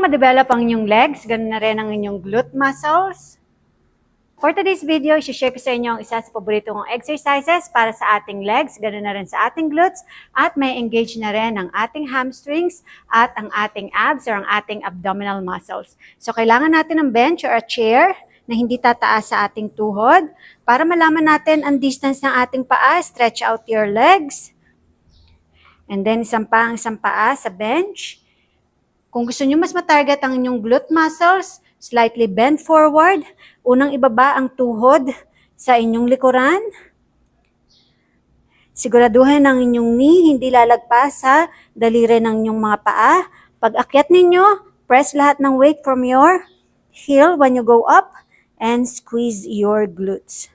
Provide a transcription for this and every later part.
ma-develop ang inyong legs, ganun na rin ang inyong glute muscles. For today's video, i-share ko sa inyo ang isa sa paborito kong exercises para sa ating legs, ganun na rin sa ating glutes, at may engage na rin ang ating hamstrings at ang ating abs or ang ating abdominal muscles. So, kailangan natin ng bench or a chair na hindi tataas sa ating tuhod para malaman natin ang distance ng ating paa. Stretch out your legs. And then, isang paa sa bench. Kung gusto nyo mas matarget ang inyong glute muscles, slightly bend forward. Unang ibaba ang tuhod sa inyong likuran. Siguraduhin ang inyong knee, hindi lalagpas sa daliri ng inyong mga paa. Pag akyat ninyo, press lahat ng weight from your heel when you go up and squeeze your glutes.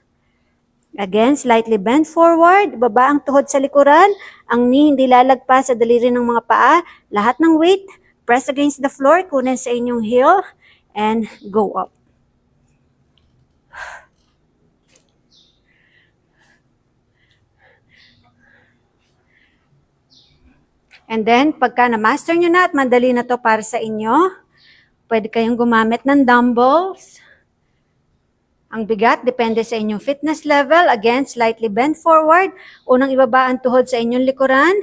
Again, slightly bend forward, baba ang tuhod sa likuran, ang knee hindi lalagpas sa daliri ng mga paa, lahat ng weight, press against the floor, kunin sa inyong heel, and go up. And then, pagka na-master nyo na at madali na to para sa inyo, pwede kayong gumamit ng dumbbells. Ang bigat, depende sa inyong fitness level. Again, slightly bend forward. Unang ibaba ang tuhod sa inyong likuran.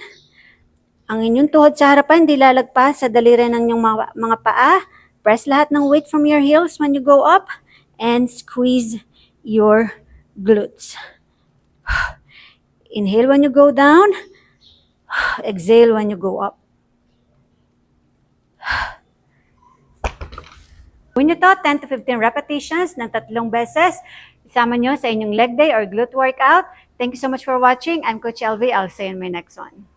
Ang inyong tuhod sa harapan, di lalagpas sa daliri ng inyong mga paa. Press lahat ng weight from your heels when you go up and squeeze your glutes. Inhale when you go down. Exhale when you go up. Gawin nyo to 10 to 15 repetitions ng 3 beses. Isama nyo sa inyong leg day or glute workout. Thank you so much for watching. I'm Coach LV. I'll see you in my next one.